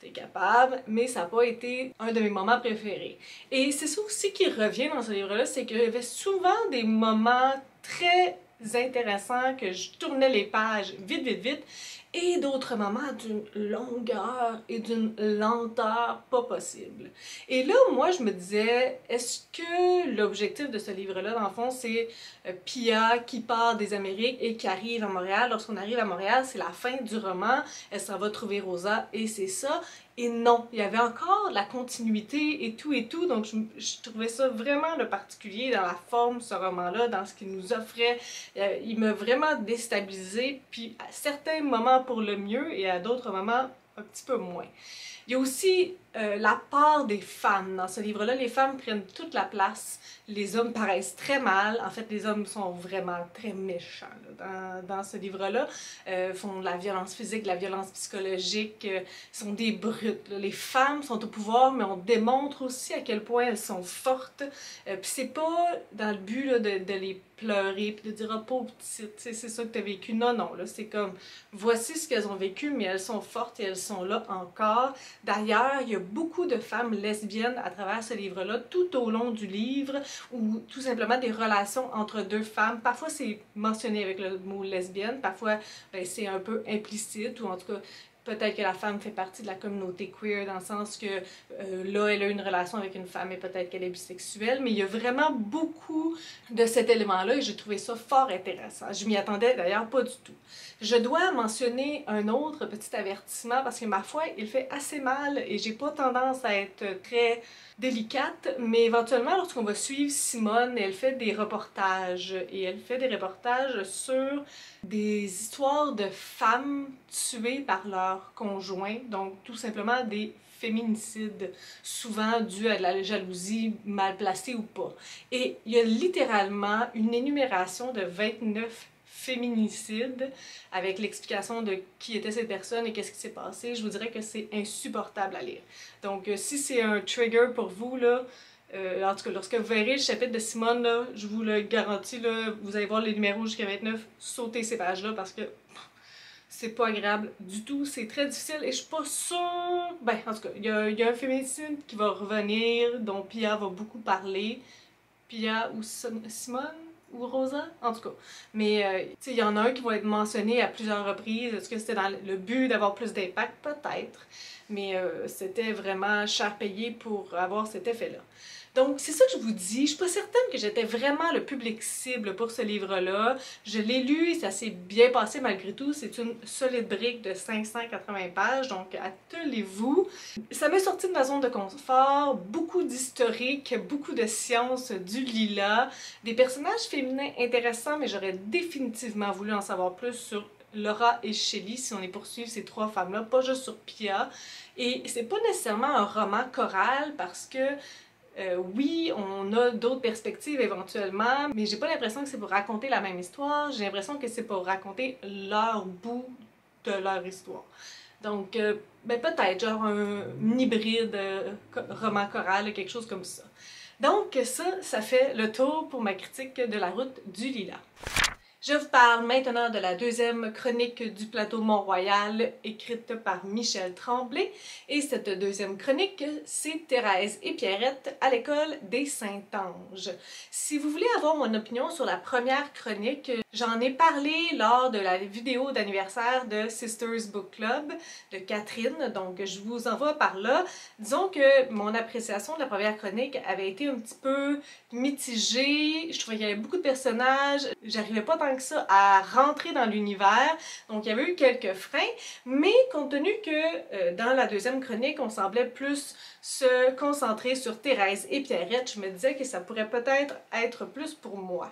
t'es capable, mais ça n'a pas été un de mes moments préférés. Et c'est ça aussi qui revient dans ce livre-là, c'est qu'il y avait souvent des moments très intéressants que je tournais les pages vite, et d'autres moments d'une longueur et d'une lenteur pas possible. Et là, moi, je me disais, est-ce que l'objectif de ce livre-là, dans le fond, c'est Pia qui part des Amériques et qui arrive à Montréal? Lorsqu'on arrive à Montréal, c'est la fin du roman, elle s'en va trouver Rosa, et c'est ça. Et non, il y avait encore la continuité et tout, donc je trouvais ça vraiment le particulier dans la forme, ce roman-là, dans ce qu'il nous offrait. Il m'a vraiment déstabilisé, puis à certains moments pour le mieux et à d'autres moments un petit peu moins. Il y a aussi la part des femmes dans ce livre-là. Les femmes prennent toute la place. Les hommes paraissent très mal. En fait, les hommes sont vraiment très méchants là, dans ce livre-là. Font de la violence physique, de la violence psychologique, sont des brutes. Là. Les femmes sont au pouvoir, mais on démontre aussi à quel point elles sont fortes. Puis c'est pas dans le but là, de les pleurer puis de dire oh pauvre petite, c'est ça que t'as vécu. Non, non, là c'est comme voici ce qu'elles ont vécu, mais elles sont fortes et elles sont là encore. D'ailleurs, il y a beaucoup de femmes lesbiennes à travers ce livre-là, tout au long du livre, ou tout simplement des relations entre deux femmes. Parfois c'est mentionné avec le mot lesbienne, parfois ben, c'est un peu implicite, ou en tout cas peut-être que la femme fait partie de la communauté queer dans le sens que là, elle a une relation avec une femme et peut-être qu'elle est bisexuelle, mais il y a vraiment beaucoup de cet élément-là et j'ai trouvé ça fort intéressant. Je m'y attendais d'ailleurs pas du tout. Je dois mentionner un autre petit avertissement parce que ma foi, il fait assez mal et j'ai pas tendance à être très délicate, mais éventuellement, lorsqu'on va suivre Simone, elle fait des reportages et elle fait des reportages sur des histoires de femmes tuées par leur conjoint, donc tout simplement des féminicides, souvent dus à de la jalousie mal placée ou pas. Et il y a littéralement une énumération de 29 féminicides avec l'explication de qui étaient ces personnes et qu'est-ce qui s'est passé. Je vous dirais que c'est insupportable à lire. Donc si c'est un trigger pour vous, là, En tout cas, lorsque vous verrez le chapitre de Simone, là, je vous le garantis, là, vous allez voir les numéros jusqu'à 29, sautez ces pages-là parce que c'est pas agréable du tout, c'est très difficile et je suis pas sûre... Ben, en tout cas, il y a un féminicide qui va revenir, dont Pia va beaucoup parler. Pia ou Simone ou Rosa, en tout cas. Mais, tu sais, il y en a un qui va être mentionné à plusieurs reprises. Est-ce que c'était dans le but d'avoir plus d'impact? Peut-être. Mais c'était vraiment cher payé pour avoir cet effet-là. Donc, c'est ça que je vous dis. Je suis pas certaine que j'étais vraiment le public cible pour ce livre-là. Je l'ai lu et ça s'est bien passé malgré tout. C'est une solide brique de 580 pages, donc attelez-vous. Ça m'a sorti de ma zone de confort, beaucoup d'historique, beaucoup de science, du lilas, des personnages féminins intéressants, mais j'aurais définitivement voulu en savoir plus sur Laura et Shelly si on les poursuit ces trois femmes-là, pas juste sur Pia. Et c'est pas nécessairement un roman choral parce que oui, on a d'autres perspectives éventuellement, mais j'ai pas l'impression que c'est pour raconter la même histoire, j'ai l'impression que c'est pour raconter leur bout de leur histoire. Donc, ben peut-être, genre un hybride roman choral, quelque chose comme ça. Donc ça fait le tour pour ma critique de La Route du Lilas. Je vous parle maintenant de la deuxième chronique du plateau Mont-Royal, écrite par Michel Tremblay. Et cette deuxième chronique, c'est Thérèse et Pierrette à l'école des Saint-Ange. Si vous voulez avoir mon opinion sur la première chronique, j'en ai parlé lors de la vidéo d'anniversaire de Sisters Book Club de Catherine, donc je vous envoie par là. Disons que mon appréciation de la première chronique avait été un petit peu mitigée. Je trouvais qu'il y avait beaucoup de personnages, j'arrivais pas tant que ça à rentrer dans l'univers, donc il y avait eu quelques freins, mais compte tenu que dans la deuxième chronique, on semblait plus se concentrer sur Thérèse et Pierrette, je me disais que ça pourrait peut-être être plus pour moi.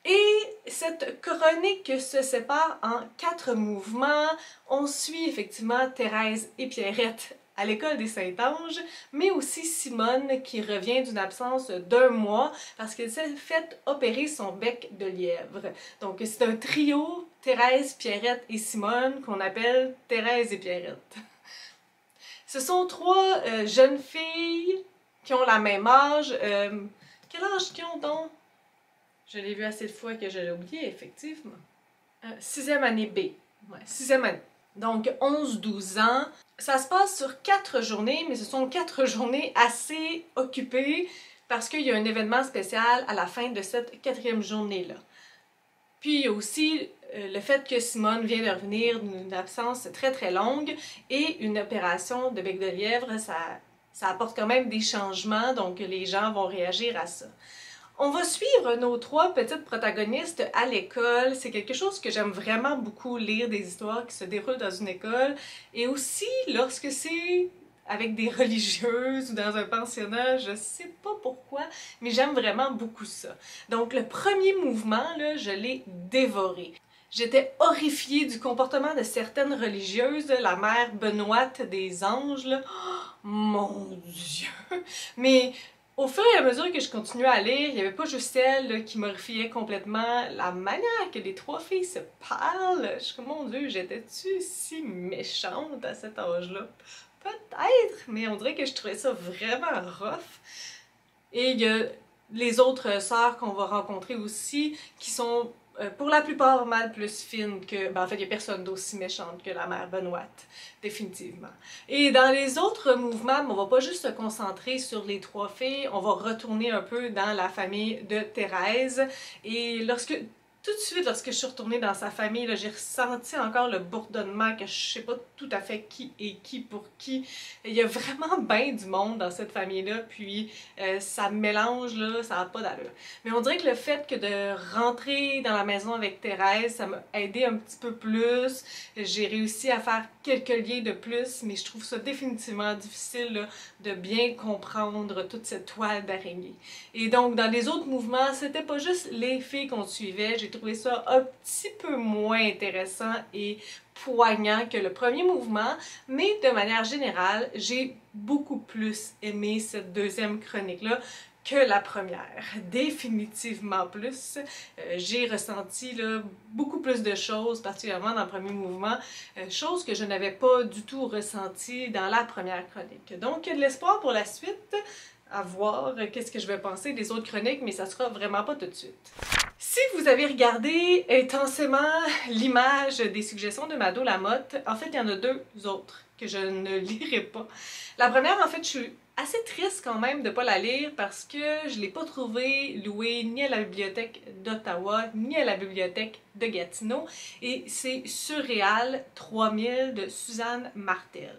Et cette chronique se sépare en 4 mouvements. On suit effectivement Thérèse et Pierrette à l'école des Saint-Ange, mais aussi Simone qui revient d'une absence d'1 mois parce qu'elle s'est fait opérer son bec de lièvre. Donc c'est un trio, Thérèse, Pierrette et Simone, qu'on appelle Thérèse et Pierrette. Ce sont 3 jeunes filles qui ont la même âge. Quel âge qu'ils ont donc? Je l'ai vu assez de fois que je l'ai oublié, effectivement. 6e année B. Ouais, 6e année. Donc 11-12 ans. Ça se passe sur 4 journées, mais ce sont 4 journées assez occupées parce qu'il y a un événement spécial à la fin de cette 4e journée-là. Puis il y a aussi le fait que Simone vient de revenir d'une absence très très longue et une opération de bec de lièvre, ça apporte quand même des changements, donc les gens vont réagir à ça. On va suivre nos 3 petites protagonistes à l'école. C'est quelque chose que j'aime vraiment beaucoup, lire des histoires qui se déroulent dans une école. Et aussi, lorsque c'est avec des religieuses ou dans un pensionnat, je sais pas pourquoi, mais j'aime vraiment beaucoup ça. Donc le premier mouvement, là, je l'ai dévoré. J'étais horrifiée du comportement de certaines religieuses, la mère Benoîte des Anges, là. Oh, mon Dieu! Mais au fur et à mesure que je continuais à lire, il n'y avait pas juste elle là, qui m'horrifiait complètement. La manière que les 3 filles se parlent, je suis comme, mon Dieu, j'étais-tu si méchante à cet âge-là? Peut-être, mais on dirait que je trouvais ça vraiment rough. Et il y a les autres sœurs qu'on va rencontrer aussi, qui sont pour la plupart mal plus fines que... Ben, en fait, il n'y a personne d'aussi méchante que la mère Benoîte, définitivement. Et dans les autres mouvements, on va pas juste se concentrer sur les 3 filles, on va retourner un peu dans la famille de Thérèse. Et tout de suite, lorsque je suis retournée dans sa famille, j'ai ressenti encore le bourdonnement que je sais pas tout à fait qui est qui pour qui. Il y a vraiment bien du monde dans cette famille-là, puis ça mélange, là, ça n'a pas d'allure. Mais on dirait que le fait que de rentrer dans la maison avec Thérèse, ça m'a aidé un petit peu plus. J'ai réussi à faire quelques liens de plus, mais je trouve ça définitivement difficile là, de bien comprendre toute cette toile d'araignée. Et donc, dans les autres mouvements, c'était pas juste les filles qu'on suivait, j'ai trouvé ça un petit peu moins intéressant et poignant que le premier mouvement, mais de manière générale, j'ai beaucoup plus aimé cette deuxième chronique-là que la première, définitivement plus. J'ai ressenti là, beaucoup plus de choses, particulièrement dans le premier mouvement, choses que je n'avais pas du tout ressenti dans la première chronique. Donc, il y a de l'espoir pour la suite. à voir qu'est-ce que je vais penser des autres chroniques, mais ça sera vraiment pas tout de suite. Si vous avez regardé intensément l'image des suggestions de Mado Lamotte, en fait, il y en a deux autres que je ne lirai pas. La première, en fait, je suis assez triste quand même de ne pas la lire parce que je ne l'ai pas trouvée louée ni à la bibliothèque d'Ottawa ni à la bibliothèque de Gatineau, et c'est Surréal 3000 de Suzanne Martel.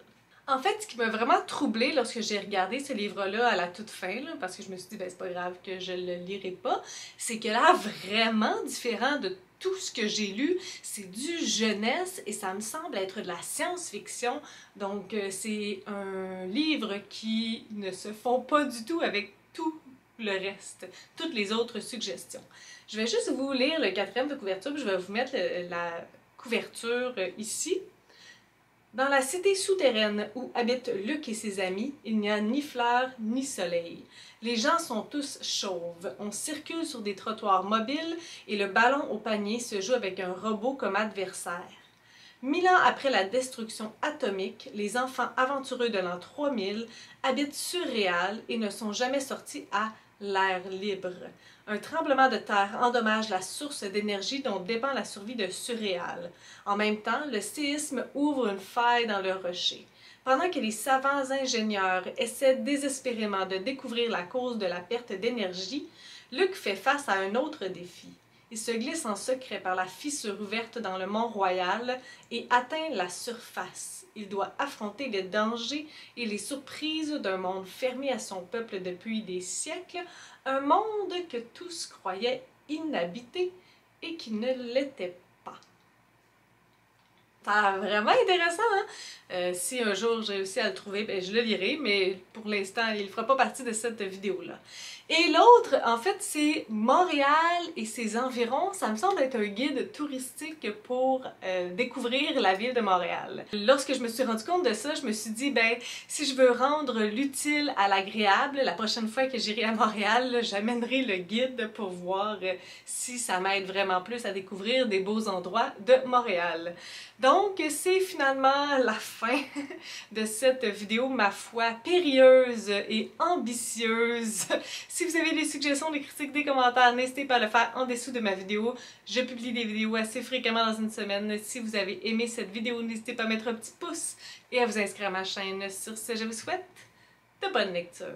En fait, ce qui m'a vraiment troublée lorsque j'ai regardé ce livre-là à la toute fin, là, parce que je me suis dit, ben c'est pas grave que je le lirai pas, c'est que là, vraiment différent de tout ce que j'ai lu, c'est du jeunesse et ça me semble être de la science-fiction. Donc, c'est un livre qui ne se fond pas du tout avec tout le reste, toutes les autres suggestions. Je vais juste vous lire le quatrième de couverture, puis je vais vous mettre la couverture ici. Dans la cité souterraine où habitent Luc et ses amis, il n'y a ni fleurs ni soleil. Les gens sont tous chauves. On circule sur des trottoirs mobiles et le ballon au panier se joue avec un robot comme adversaire. 1000 ans après la destruction atomique, les enfants aventureux de l'an 3000 habitent Surréal et ne sont jamais sortis à l'air libre. Un tremblement de terre endommage la source d'énergie dont dépend la survie de Surréal. En même temps, le séisme ouvre une faille dans le rocher. Pendant que les savants ingénieurs essaient désespérément de découvrir la cause de la perte d'énergie, Luc fait face à un autre défi. Il se glisse en secret par la fissure ouverte dans le Mont-Royal et atteint la surface. Il doit affronter les dangers et les surprises d'un monde fermé à son peuple depuis des siècles, un monde que tous croyaient inhabité et qui ne l'était pas. C'est vraiment intéressant, hein? Si un jour j'ai réussi à le trouver, ben je le lirai, mais pour l'instant, il ne fera pas partie de cette vidéo-là. Et l'autre, en fait, c'est Montréal et ses environs. Ça me semble être un guide touristique pour découvrir la ville de Montréal. Lorsque je me suis rendu compte de ça, je me suis dit, ben, si je veux rendre l'utile à l'agréable, la prochaine fois que j'irai à Montréal, j'amènerai le guide pour voir si ça m'aide vraiment plus à découvrir des beaux endroits de Montréal. Donc, c'est finalement la fin de cette vidéo, ma foi, périlleuse et ambitieuse. Si vous avez des suggestions, des critiques, des commentaires, n'hésitez pas à le faire en dessous de ma vidéo. Je publie des vidéos assez fréquemment dans une semaine. Si vous avez aimé cette vidéo, n'hésitez pas à mettre un petit pouce et à vous inscrire à ma chaîne. Sur ce, je vous souhaite de bonnes lectures.